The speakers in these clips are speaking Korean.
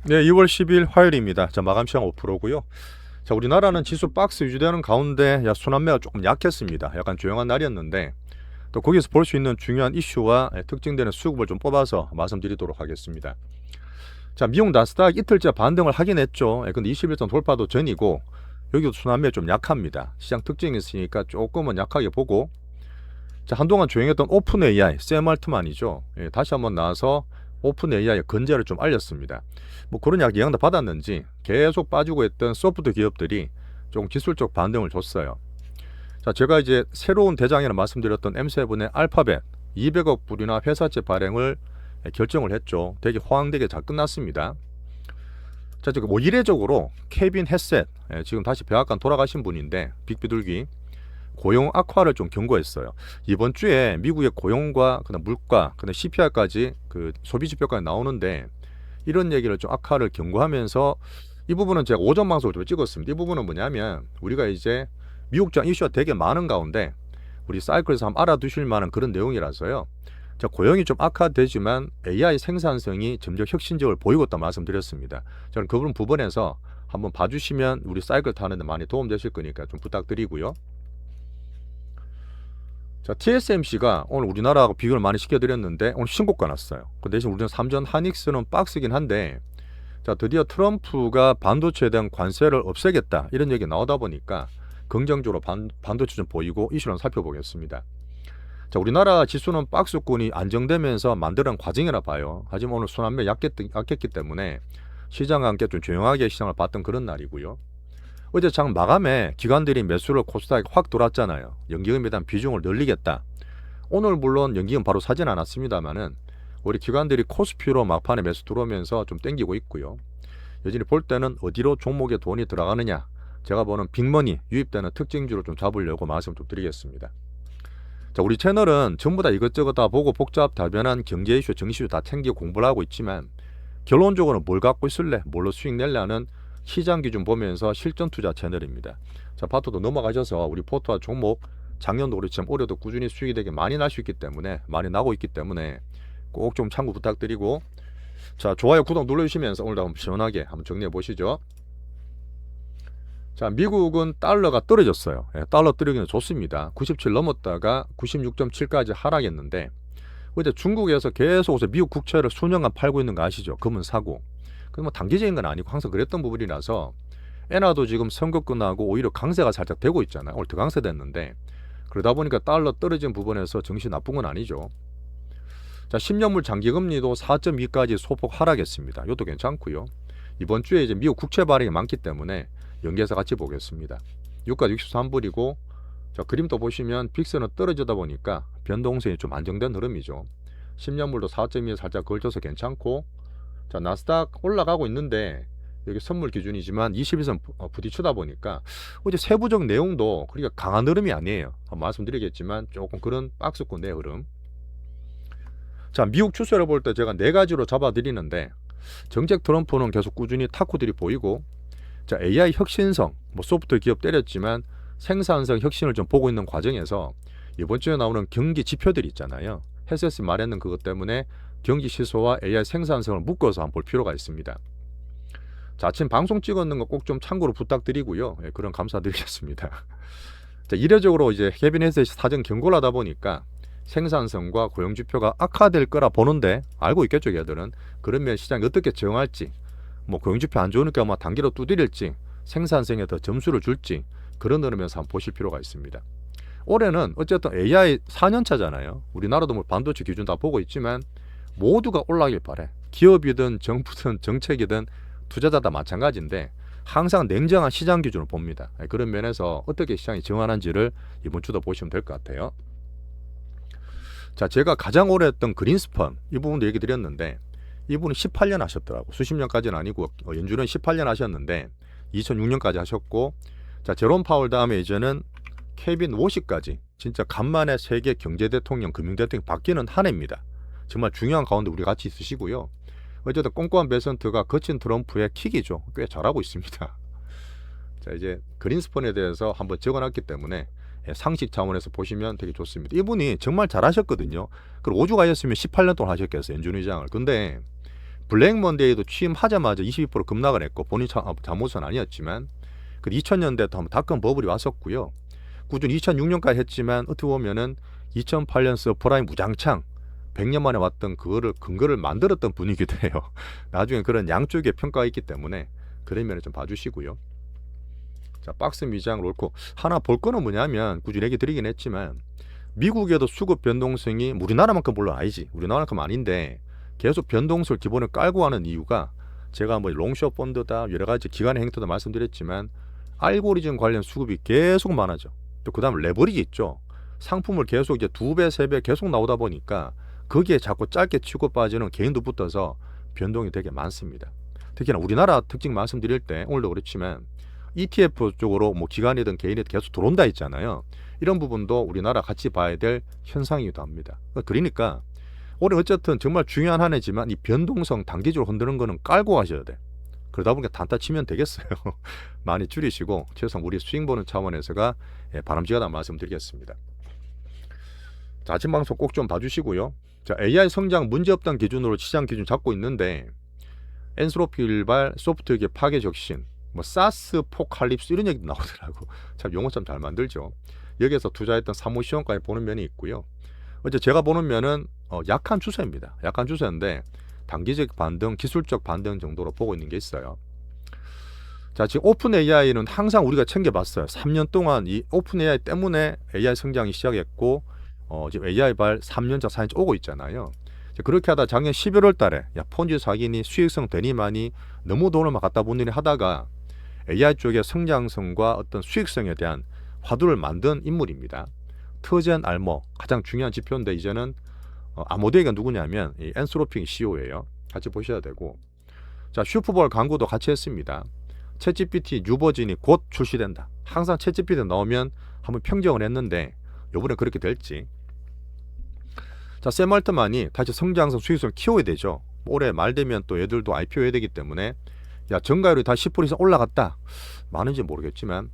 네, 2월 10일 화요일입니다. 자, 마감 시간 5%고요. 자, 우리나라는 지수 박스 유지되는 가운데 순환매가 조금 약했습니다. 약간 조용한 날이었는데 또 거기서 볼 수 있는 중요한 이슈와 특징되는 수급을 좀 뽑아서 말씀드리도록 하겠습니다. 자, 미국 나스닥 이틀째 반등을 하긴 했죠. 근데 21선 돌파도 전이고 여기도 순환매 좀 약합니다. 시장 특징이 있으니까 조금은 약하게 보고, 자, 한동안 조용했던 오픈 AI, 샘 알트만이죠. 다시 한번 나와서 오픈 AI의 건재를 좀 알렸습니다. 뭐 그런 영향도 받았는지 계속 빠지고 있던 소프트 기업들이 조금 기술적 반등을 줬어요. 자, 제가 이제 새로운 대장이라 말씀드렸던 M7의 알파벳 200억 불이나 회사채 발행을 결정을 했죠. 되게 호황되게 잘 끝났습니다. 자, 지금 뭐 이례적으로 케빈 헤셋, 지금 다시 백악관 돌아가신 분인데 빅비둘기 고용 악화를 좀 경고했어요. 이번 주에 미국의 고용과 그다음 물가, 그다음 CPI까지 그 소비 지표까지 나오는데 이런 얘기를 좀 악화를 경고하면서, 이 부분은 제가 오전 방송을 좀 찍었습니다. 이 부분은 뭐냐면 우리가 이제 미국장 이슈가 되게 많은 가운데 우리 사이클에서 한번 알아두실 만한 그런 내용이라서요. 자, 고용이 좀 악화되지만 AI 생산성이 점점 혁신적을 보이고 있다 말씀드렸습니다. 저는 그 부분에서 한번 봐주시면 우리 사이클 타는데 많이 도움되실 거니까 좀 부탁드리고요. 자, TSMC가 오늘 우리나라하고 비교를 많이 시켜드렸는데 오늘 신고가 났어요. 그 대신 우리는 삼전 하닉스는 박스긴 한데, 자, 드디어 트럼프가 반도체에 대한 관세를 없애겠다 이런 얘기 나오다 보니까 긍정적으로 반도체 좀 보이고 이슈를 살펴보겠습니다. 자, 우리나라 지수는 박스권이 안정되면서 만드는 과정이라 봐요. 하지만 오늘 순환매 약했기 때문에 시장과 함께 좀 조용하게 시장을 봤던 그런 날이고요. 어제 장 마감에 기관들이 매수를 코스닥에 확 돌았잖아요. 연기금에 대한 비중을 늘리겠다. 오늘 물론 연기금 바로 사진 않았습니다만은 우리 기관들이 코스피로 막판에 매수 들어오면서 좀 땡기고 있고요. 여전히 볼 때는 어디로 종목에 돈이 들어가느냐, 제가 보는 빅머니 유입되는 특징주를 좀 잡으려고 말씀 좀 드리겠습니다. 자, 우리 채널은 전부 다 이것저것 다 보고 복잡 다변한 경제 이슈, 정치 이슈 다 챙기고 공부를 하고 있지만 결론적으로 뭘 갖고 있을래, 뭘로 수익 낼려는 시장 기준 보면서 실전 투자 채널입니다. 자, 파토도 넘어가셔서 우리 포트와 종목 작년도 그렇지만 올해도 꾸준히 수익이 되게 많이 날 수 있기 때문에, 많이 나고 있기 때문에 꼭 좀 참고 부탁드리고, 자, 좋아요 구독 눌러주시면서 오늘도 한번 시원하게 한번 정리해 보시죠. 자, 미국은 달러가 떨어졌어요. 달러 떨어지기는 좋습니다. 97 넘었다가 96.7까지 하락했는데 어제 중국에서 계속 미국 국채를 수년간 팔고 있는 거 아시죠? 금은 사고. 그 뭐 단기적인 건 아니고 항상 그랬던 부분이라서 엔화도 지금 선거 끝나고 오히려 강세가 살짝 되고 있잖아요. 오늘 더 강세됐는데 그러다 보니까 달러 떨어진 부분에서 정신 나쁜 건 아니죠. 자, 10년물 장기금리도 4.2까지 소폭 하락했습니다. 이것도 괜찮고요. 이번 주에 이제 미국 국채 발행이 많기 때문에 연계해서 같이 보겠습니다. 유가 63불이고, 자, 그림도 보시면 빅스는 떨어지다 보니까 변동성이 좀 안정된 흐름이죠. 10년물도 4.2에 살짝 걸쳐서 괜찮고, 자, 나스닥 올라가고 있는데 여기 선물 기준이지만 21선 부딪히다 보니까 어제 세부적 내용도 그러니까 강한 흐름이 아니에요. 말씀드리겠지만 조금 그런 박스권 내 흐름. 자, 미국 추세를 볼 때 제가 네 가지로 잡아드리는데, 정책 트럼프는 계속 꾸준히 타코들이 보이고, 자, AI 혁신성, 뭐 소프트 기업 때렸지만 생산성 혁신을 좀 보고 있는 과정에서 이번 주에 나오는 경기 지표들이 있잖아요. 헤세스 말했는 그것 때문에 경기 시소와 AI 생산성을 묶어서 한번 볼 필요가 있습니다. 자, 아침 방송 찍었는 거 꼭 좀 참고로 부탁드리고요. 그런 감사드리겠습니다. 자, 이례적으로 이제 케빈 헤셋이 사전 경고를 하다 보니까 생산성과 고용 지표가 악화될 거라 보는데, 알고 있겠죠, 얘들은. 그러면 시장이 어떻게 정할지, 뭐 고용 지표 안 좋으니까 뭐 단기로 두드릴지, 생산성에 더 점수를 줄지, 그런 흐름에서 한번 보실 필요가 있습니다. 올해는 어쨌든 AI 4년차잖아요. 우리나라도 뭐 반도체 기준 다 보고 있지만 모두가 올라가길 바래. 기업이든 정부든 정책이든 투자자 다 마찬가지인데 항상 냉정한 시장 기준을 봅니다. 그런 면에서 어떻게 시장이 정하는지를 이번 주도 보시면 될 것 같아요. 자, 제가 가장 오래 했던 그린스펀, 이 부분도 얘기 드렸는데 이분은 18년 하셨더라고. 수십 년까지는 아니고 연준은 18년 하셨는데 2006년까지 하셨고, 자, 제롬 파월 다음에 이제는 케빈 워시까지 진짜 간만에 세계 경제 대통령, 금융 대통령 바뀌는 한 해입니다. 정말 중요한 가운데 우리 같이 있으시고요. 어쨌든 꼼꼼한 베선트가 거친 트럼프의 킥이죠. 꽤 잘하고 있습니다. 자, 이제 그린스펀에 대해서 한번 적어놨기 때문에 상식 차원에서 보시면 되게 좋습니다. 이분이 정말 잘하셨거든요. 그리고 오죽하셨으면 18년 동안 하셨겠어요, 연준 의장을. 근데 블랙 먼데이도 취임하자마자 22% 급락을 했고 본인 잘못은 아니었지만 그 2000년대도 한번 닷컴 버블이 왔었고요. 꾸준히 2006년까지 했지만 어떻게 보면은 2008년 서프라임 무장창 100년 만에 왔던 그거를 근거를 만들었던 분위기도 해요. 나중에 그런 양쪽의 평가가 있기 때문에 그런 면을 좀 봐주시고요. 자, 박스 미장을 옳고 하나 볼 거는 뭐냐면 꾸준히 얘기 드리긴 했지만 미국에도 수급 변동성이 우리나라만큼 물론 아니지. 우리나라만큼 아닌데 계속 변동성을 기본을 깔고 하는 이유가 제가 뭐 롱숏 펀드다 여러 가지 기간의 행태도 말씀드렸지만 알고리즘 관련 수급이 계속 많아져. 또 그다음 레버리지 있죠. 상품을 계속 이제 2배, 3배 계속 나오다 보니까 거기에 자꾸 짧게 치고 빠지는 개인도 붙어서 변동이 되게 많습니다. 특히나 우리나라 특징 말씀드릴 때 오늘도 그렇지만 ETF 쪽으로 뭐 기관이든 개인이든 계속 들어온다 있잖아요. 이런 부분도 우리나라 같이 봐야 될 현상이기도 합니다. 그러니까 올해 어쨌든 정말 중요한 한 해지만 이 변동성 단기적으로 흔드는 거는 깔고 가셔야 돼. 그러다 보니까 단타 치면 되겠어요. 많이 줄이시고 최소한 우리 수익 보는 차원에서가 바람직하다는 말씀드리겠습니다. 자, 아침 방송 꼭 좀 봐주시고요. 자, AI 성장 문제없다는 기준으로 시장 기준 잡고 있는데 엔스로피 일발, 소프트웨어 파괴 적신, 뭐 사스 포칼립스 이런 얘기도 나오더라고. 참 용어 참 잘 만들죠. 여기에서 투자했던 사무시험까지 보는 면이 있고요. 어제 제가 보는 면은 약한 추세입니다. 약한 추세인데 단기적 반등, 기술적 반등 정도로 보고 있는 게 있어요. 자, 지금 오픈 AI는 항상 우리가 챙겨봤어요. 3년 동안 이 오픈 AI 때문에 AI 성장이 시작했고 지금 AI발 3년차, 4년차 오고 있잖아요. 그렇게 하다 작년 11월 달에 야 폰지 사기니 수익성 되니만이 너무 돈을 막 갖다 보느니 하다가 AI 쪽의 성장성과 어떤 수익성에 대한 화두를 만든 인물입니다. 트젠 알머 가장 중요한 지표인데 이제는 아모데이가 누구냐면 이 엔스로핑 CEO예요. 같이 보셔야 되고 자 슈퍼볼 광고도 같이 했습니다. 챗GPT 뉴 버전이 곧 출시된다. 항상 챗GPT 나오면 한번 평정을 했는데 이번에 그렇게 될지. 자, 샘 알트만이 다시 성장성 수익성을 키워야 되죠. 올해 말 되면 또 얘들도 IPO 해야 되기 때문에 야 정가율이 다 10% 이상 올라갔다. 많은지 모르겠지만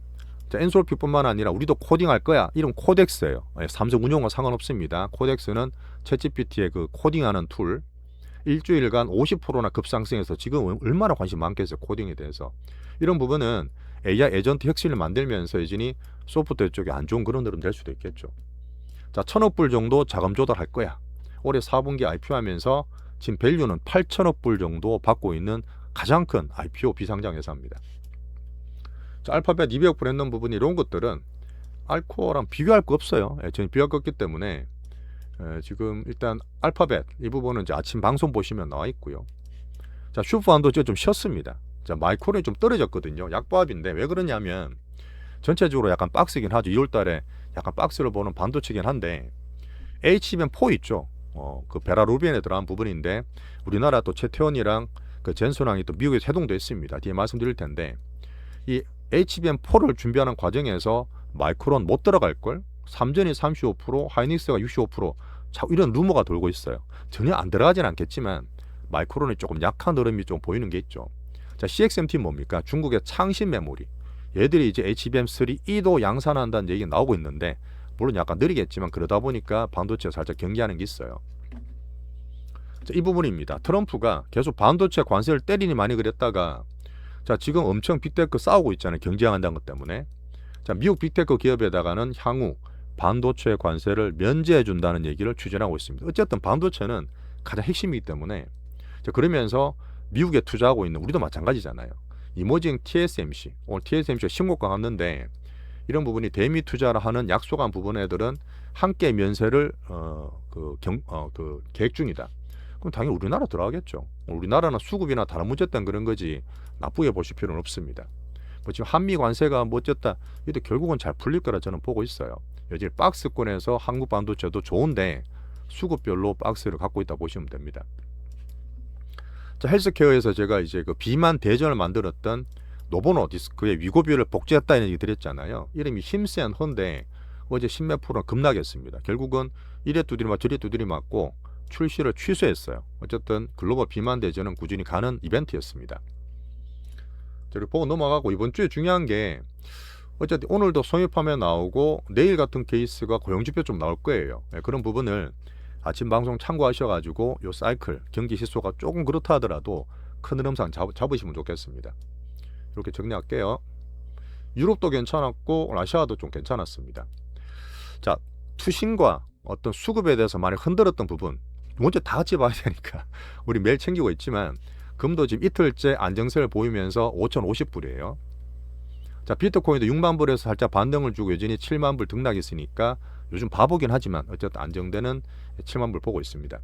자, 엔솔피뿐만 아니라 우리도 코딩할 거야. 이런 코덱스예요. 삼성 운용과 상관없습니다. 코덱스는 챗GPT의 그 코딩하는 툴. 일주일간 50%나 급상승해서 지금 얼마나 관심 많겠어요. 코딩에 대해서. 이런 부분은 AI 에이전트 혁신을 만들면서 여전히 소프트웨어 쪽에 안 좋은 그런 흐름 될 수도 있겠죠. 자, 1,000억 불 정도 자금 조달할 거야. 올해 4분기 IPO 하면서 지금 밸류는 8,000억 불 정도 받고 있는 가장 큰 IPO 비상장 회사입니다. 자, 알파벳 200억 불 했는 부분이 이런 것들은 알코어랑 비교할 거 없어요. 저는 비교할 거 없기 때문에 지금 일단 알파벳 이 부분은 이제 아침 방송 보시면 나와 있고요. 자, 슈퍼반도체 좀 쉬었습니다. 자, 마이크론이 좀 떨어졌거든요. 약보합인데 왜 그러냐면 전체적으로 약간 박스긴 하죠. 2월 달에 약간 박스를 보는 반도체긴 한데 HBM4 있죠. 그 베라루비엔에 들어간 부분인데 우리나라 또 최태원이랑 그 젠슨왕이 또 미국에서 해동도 했습니다. 뒤에 말씀드릴 텐데 이 HBM4를 준비하는 과정에서 마이크론 못 들어갈 걸 삼전이 35%, 하이닉스가 65% 이런 루머가 돌고 있어요. 전혀 안 들어가진 않겠지만 마이크론이 조금 약한 흐름이 좀 보이는 게 있죠. 자, CXMT 뭡니까? 중국의 창신 메모리. 얘들이 이제 HBM3E도 양산한다는 얘기가 나오고 있는데 물론 약간 느리겠지만 그러다 보니까 반도체가 살짝 경계하는 게 있어요. 자, 이 부분입니다. 트럼프가 계속 반도체 관세를 때리니 많이 그랬다가 자, 지금 엄청 빅테크 싸우고 있잖아요. 경쟁한다는 것 때문에. 자, 미국 빅테크 기업에다가는 향후 반도체 관세를 면제해 준다는 얘기를 추진하고 있습니다. 어쨌든 반도체는 가장 핵심이기 때문에 자, 그러면서 미국에 투자하고 있는 우리도 마찬가지잖아요. 이머징 TSMC 오늘 TSMC가 신고가 갔는데 이런 부분이 대미 투자를 하는 약속한 부분 애들은 함께 면세를 계획 중이다. 그럼 당연히 우리나라 들어가겠죠. 우리나라는 수급이나 다른 문제 때문에 그런 거지 나쁘게 보실 필요는 없습니다. 뭐 지금 한미 관세가 뭐 어쨌다 이때 결국은 잘 풀릴 거라 저는 보고 있어요. 여기 박스권에서 한국 반도체도 좋은데 수급별로 박스를 갖고 있다 보시면 됩니다. 자, 헬스케어에서 제가 이제 그 비만 대전을 만들었던 노보노디스크의 위고비를 복제했다는 얘기 드렸잖아요. 이름이 힘센 헌데 어제 10몇 프로 급락했습니다. 결국은 이래 두드리 맞 저래 두드리 맞고 출시를 취소했어요. 어쨌든 글로벌 비만 대전은 꾸준히 가는 이벤트였습니다. 저를 보고 넘어가고 이번 주에 중요한 게 어쨌든 오늘도 송입하면 나오고 내일 같은 케이스가 고용지표 좀 나올 거예요. 그런 부분을 아침 방송 참고하셔가지고 요 사이클 경기 시소가 조금 그렇다 하더라도 큰 흐름상 잡으시면 좋겠습니다. 이렇게 정리할게요. 유럽도 괜찮았고 러시아도 좀 괜찮았습니다. 자, 투신과 어떤 수급에 대해서 많이 흔들었던 부분 먼저 다 같이 봐야 되니까 우리 매일 챙기고 있지만 금도 지금 이틀째 안정세를 보이면서 5,050불이에요. 자, 비트코인도 6만 불에서 살짝 반등을 주고 여전히 7만 불 등락했으니까 요즘 바보긴 하지만 어쨌든 안정되는 7만 불 보고 있습니다.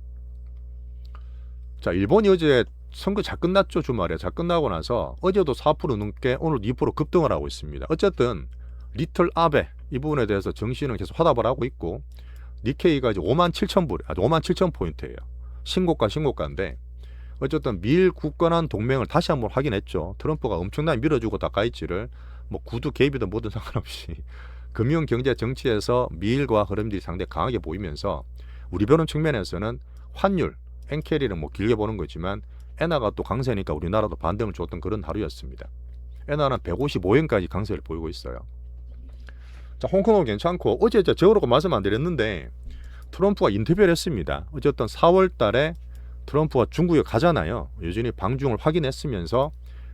자, 일본이 어제 선거 잘 끝났죠. 주말에 잘 끝나고 나서 어제도 4% 넘게 오늘 2% 급등을 하고 있습니다. 어쨌든 리틀 아베 이 부분에 대해서 정신은 계속 화답을 하고 있고 니케이가 이제 57,000불, 아주 57,000포인트예요. 신고가인데 어쨌든 미일 굳건한 동맹을 다시 한번 확인했죠. 트럼프가 엄청나게 밀어주고 다가있지를 뭐 구두 개입이든 뭐든 상관없이 금융 경제 정치에서 미일과 흐름들이 상당히 강하게 보이면서 우리 보는 측면에서는 환율 엔캐리는 뭐 길게 보는 거지만 엔화가 또 강세니까 우리나라도 반등을 줬던 그런 하루였습니다. 엔화는 155엔까지 강세를 보이고 있어요. 자, 홍콩은 괜찮고 어제 저으라고 말씀 안 드렸는데 트럼프가 인터뷰를 했습니다. 어쨌든 4월 달에 트럼프가 중국에 가잖아요. 여전히 방중을 확인했으면서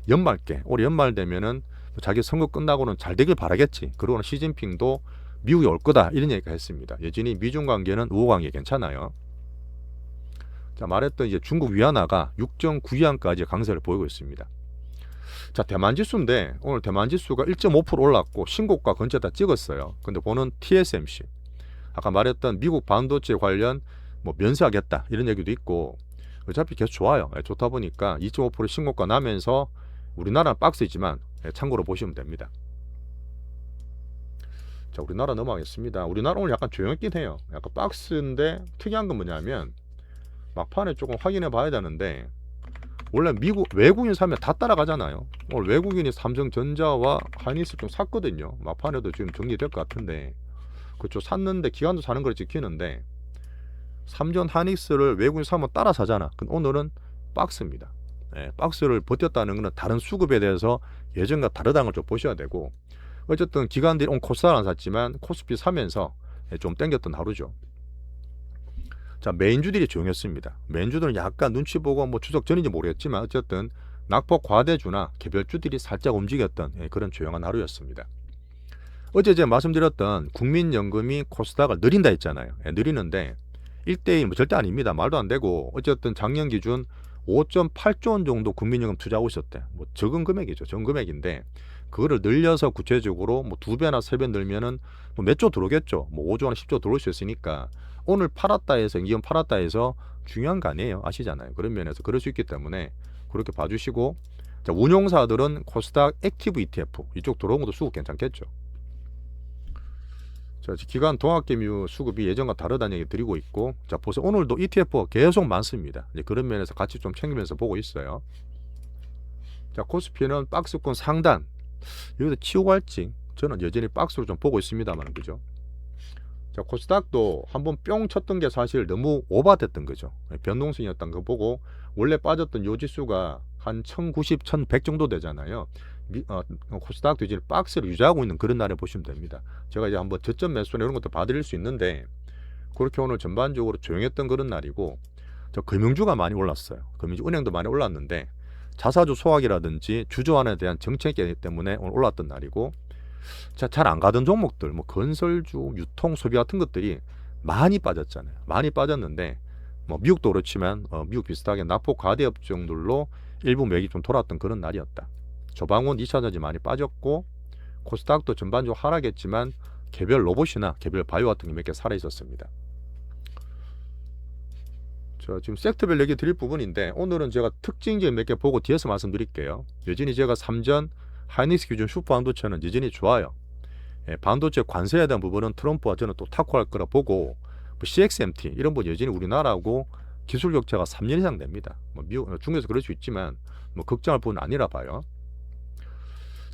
연말께 올해 연말 되면은 자기 선거 끝나고는 잘 되길 바라겠지. 그러고는 시진핑도 미국에 올 거다 이런 얘기가 했습니다. 여전히 미중 관계는 우호 관계 괜찮아요. 자, 말했던 이제 중국 위안화가 6.92안까지 강세를 보이고 있습니다. 자, 대만 지수인데 오늘 대만 지수가 1.5% 올랐고 신고가 근처 다 찍었어요. 근데 보는 TSMC 아까 말했던 미국 반도체 관련 뭐 면세하겠다 이런 얘기도 있고 어차피 계속 좋아요. 좋다 보니까 2.5% 신고가 나면서 우리나라는 박스이지만 참고로 보시면 됩니다. 자, 우리나라 넘어가겠습니다. 우리나라 오늘 약간 조용했긴 해요. 약간 박스인데 특이한 건 뭐냐면 막판에 조금 확인해 봐야 되는데 원래 외국인 사면 다 따라가잖아요. 오늘 외국인이 삼성전자와 하이닉스 좀 샀거든요. 막판에도 지금 정리될 것 같은데 그쪽 샀는데 기간도 사는 걸 지키는데 삼전 하이닉스를 외국인 사면 따라 사잖아. 근데 오늘은 박스입니다. 박스를 버텼다는 것은 다른 수급에 대해서 예전과 다르다는 걸 좀 보셔야 되고 어쨌든 기관들이 오늘 코스닥 안 샀지만 코스피 사면서 좀 땡겼던 하루죠. 자, 메인주들이 조용했습니다. 메인주들은 약간 눈치 보고 뭐 추석 전인지 모르겠지만 어쨌든 낙폭 과대주나 개별주들이 살짝 움직였던 그런 조용한 하루였습니다. 어제 제가 말씀드렸던 국민연금이 코스닥을 느린다 했잖아요. 느리는데 1대1 뭐 절대 아닙니다. 말도 안 되고 어쨌든 작년 기준 5.8조 원 정도 국민연금 투자하고 있었대. 뭐 적은 금액이죠. 적은 금액인데 그거를 늘려서 구체적으로 뭐 2배나 3배 늘면은 뭐 몇 조 들어오겠죠. 뭐 5조 원 10조 들어올 수 있으니까 오늘 팔았다 해서 이건 팔았다 해서 중요한 거 아니에요. 아시잖아요. 그런 면에서 그럴 수 있기 때문에 그렇게 봐주시고 자, 운용사들은 코스닥 액티브 ETF 이쪽 들어온 것도 수급 괜찮겠죠. 자, 기관 동학개미 수급이 예전과 다르다는 얘기 드리고 있고 자, 보세요. 오늘도 ETF가 계속 많습니다. 이제 그런 면에서 같이 좀 챙기면서 보고 있어요. 자, 코스피는 박스권 상단 여기서 치우고 할지 저는 여전히 박스로 좀 보고 있습니다만 그죠. 자, 코스닥도 한번 뿅 쳤던 게 사실 너무 오버됐던 거죠. 변동성이었던 거 보고 원래 빠졌던 요 지수가 한 1090, 1100 정도 되잖아요. 코스닥도 이제 박스를 유지하고 있는 그런 날에 보시면 됩니다. 제가 이제 한번 저점 매수나 이런 것도 봐드릴 수 있는데 그렇게 오늘 전반적으로 조용했던 그런 날이고 저 금융주가 많이 올랐어요. 금융주 은행도 많이 올랐는데 자사주 소화기라든지 주주환에 대한 정책이기 때문에 오늘 올랐던 날이고 자, 잘 안 가던 종목들 뭐 건설주, 유통, 소비 같은 것들이 많이 빠졌잖아요. 많이 빠졌는데 뭐 미국도 그렇지만 미국 비슷하게 낙폭 과대 업종들로 일부 매입 좀 돌았던 그런 날이었다. 조방원 2차전지 많이 빠졌고 코스닥도 전반적으로 하락했지만 개별 로봇이나 개별 바이오 같은 게 몇 개 살아 있었습니다. 자, 지금 섹터별 얘기 드릴 부분인데 오늘은 제가 특징적 몇 개 보고 뒤에서 말씀드릴게요. 여전히 제가 삼전 하이닉스 기준 슈퍼 반도체는 여전히 좋아요. 반도체 관세에 대한 부분은 트럼프와 저는 또 탁구할 거라 보고 뭐 CXMT 이런 부분 여전히 우리나라하고 기술 격차가 3년 이상 됩니다. 뭐 중국에서 그럴 수 있지만 뭐 걱정할 부분은 아니라 봐요.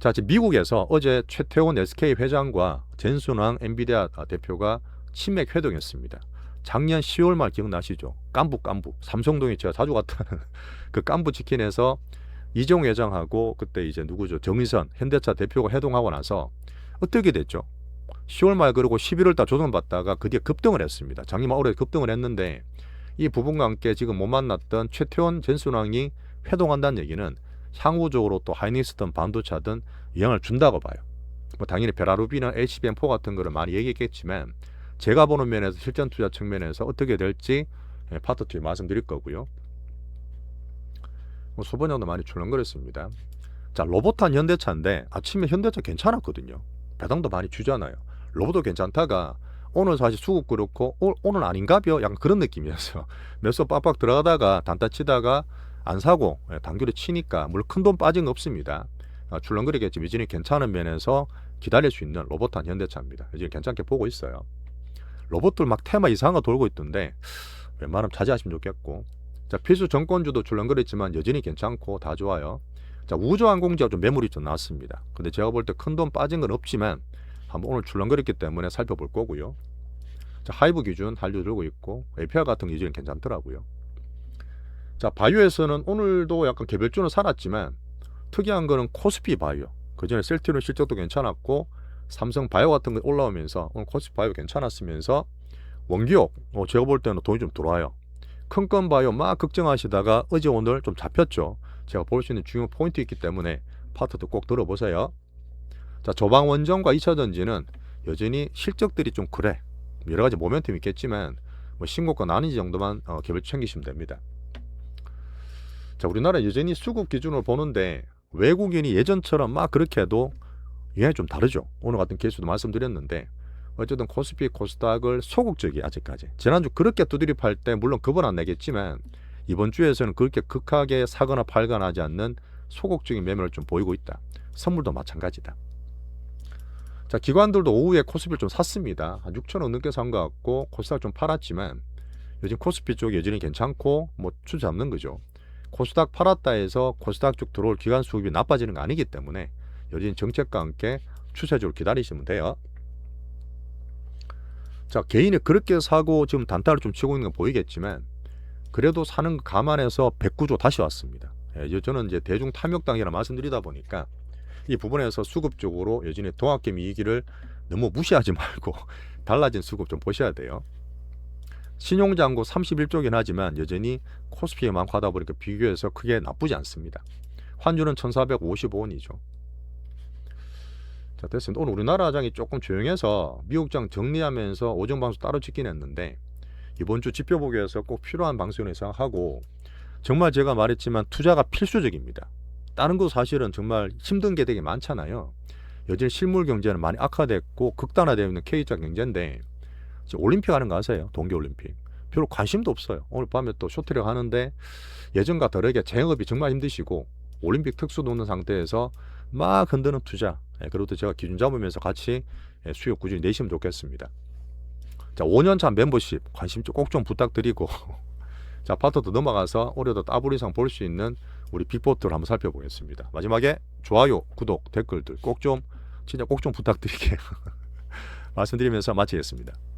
자, 지금 미국에서 어제 최태원 SK 회장과 젠순왕 엔비디아 대표가 친맥 회동했습니다. 작년 10월 말 기억나시죠? 깐부 삼성동에 제가 자주 갔다는 그 깐부 치킨에서 이종 회장하고 그때 이제 누구죠? 정의선 현대차 대표가 회동하고 나서 어떻게 됐죠? 10월 말 그리고 11월 달 조정받다가 그 뒤에 급등을 했습니다. 작년 올해 급등을 했는데 이 부분과 함께 지금 못 만났던 최태원 젠순왕이 회동한다는 얘기는 향후적으로 또 하이닉스든 반도체든 영향을 준다고 봐요. 뭐 당연히 베라루비나 HBM4 같은 거를 많이 얘기했겠지만 제가 보는 면에서 실전 투자 측면에서 어떻게 될지 파트 2에 말씀드릴 거고요. 뭐 수번형도 많이 출렁거렸습니다. 자, 로봇한 현대차인데 아침에 현대차 괜찮았거든요. 배당도 많이 주잖아요. 로봇도 괜찮다가 오늘 사실 수급 그렇고 오늘 아닌가벼 약간 그런 느낌이었어요. 매수 빡빡 들어가다가 단타 치다가 안 사고 단결에 치니까 물론 큰 돈 빠진 거 없습니다. 출렁거리겠지만 여전히 괜찮은 면에서 기다릴 수 있는 로봇한 현대차입니다. 여전히 괜찮게 보고 있어요. 로봇들 막 테마 이상한 거 돌고 있던데 웬만하면 자제하시면 좋겠고. 자, 필수 정권주도 출렁거렸지만 여전히 괜찮고 다 좋아요. 자, 우주항공지가 좀 매물이 좀 나왔습니다. 근데 제가 볼 때 큰 돈 빠진 건 없지만 한번 오늘 출렁거렸기 때문에 살펴볼 거고요. 자, 하이브 기준 한류 들고 있고 APR 같은 게 여전히 괜찮더라고요. 자, 바이오에서는 오늘도 약간 개별주는 살았지만 특이한 거는 코스피 바이오. 그전에 셀트리온 실적도 괜찮았고 삼성 바이오 같은 거 올라오면서 오늘 코스피 바이오 괜찮았으면서 원기옥 제가 볼 때는 돈이 좀 들어와요. 큰 건 바이오 막 걱정하시다가 어제 오늘 좀 잡혔죠. 제가 볼 수 있는 중요 포인트 있기 때문에 파트도 꼭 들어보세요. 자, 조방원전과 2차전지는 여전히 실적들이 좀 그래. 여러 가지 모멘텀이 있겠지만 뭐 신고가 나는지 정도만 개별 챙기시면 됩니다. 자, 우리나라 여전히 수급 기준으로 보는데 외국인이 예전처럼 막 그렇게 해도 영향이 좀 다르죠. 오늘 같은 케이스도 말씀드렸는데 어쨌든 코스피 코스닥을 소극적이 아직까지. 지난주 그렇게 두드려 팔 때 물론 겁은 안 내겠지만 이번 주에서는 그렇게 극하게 사거나 팔거나 하지 않는 소극적인 매매를 좀 보이고 있다. 선물도 마찬가지다. 자, 기관들도 오후에 코스피를 좀 샀습니다. 한 6,000원 넘게 산 것 같고 코스닥 좀 팔았지만 요즘 코스피 쪽이 여전히 괜찮고 뭐 추세 잡는 거죠. 코스닥 팔았다 해서 코스닥 쪽 들어올 기관 수급이 나빠지는 거 아니기 때문에 여전히 정책과 함께 추세적으로 기다리시면 돼요. 자, 개인이 그렇게 사고 지금 단타를 좀 치고 있는 거 보이겠지만 그래도 사는 거 감안해서 109조 다시 왔습니다. 저는 이제 대중 탐욕당이라 말씀드리다 보니까 이 부분에서 수급적으로 여전히 동학개미 이익을 너무 무시하지 말고 달라진 수급 좀 보셔야 돼요. 신용잔고 31조긴 하지만 여전히 코스피에 많고 하다 보니까 비교해서 크게 나쁘지 않습니다. 환율은 1455원이죠. 자, 됐습니다. 오늘 우리나라 장이 조금 조용해서 미국장 정리하면서 오전 방송 따로 찍긴 했는데 이번 주 지표 보기 위해서 꼭 필요한 방송을 생각하고 정말 제가 말했지만 투자가 필수적입니다. 다른 거 사실은 정말 힘든 게 되게 많잖아요. 여전히 실물 경제는 많이 악화됐고 극단화되어 있는 K자 경제인데 올림픽 하는 거 아세요? 동계올림픽. 별로 관심도 없어요. 오늘 밤에 또 쇼트랙 하는데 예전과 다르게 쟁업이 정말 힘드시고 올림픽 특수 놓는 상태에서 막 흔드는 투자. 그것도 제가 기준 잡으면서 같이 수요 꾸준히 내시면 좋겠습니다. 자, 5년차 멤버십 관심 꼭 좀 부탁드리고 자, 파트도 넘어가서 올해도 더블 이상 볼 수 있는 우리 빅포트를 한번 살펴보겠습니다. 마지막에 좋아요, 구독, 댓글들 꼭 좀 진짜 꼭 좀 부탁드릴게요. 말씀드리면서 마치겠습니다.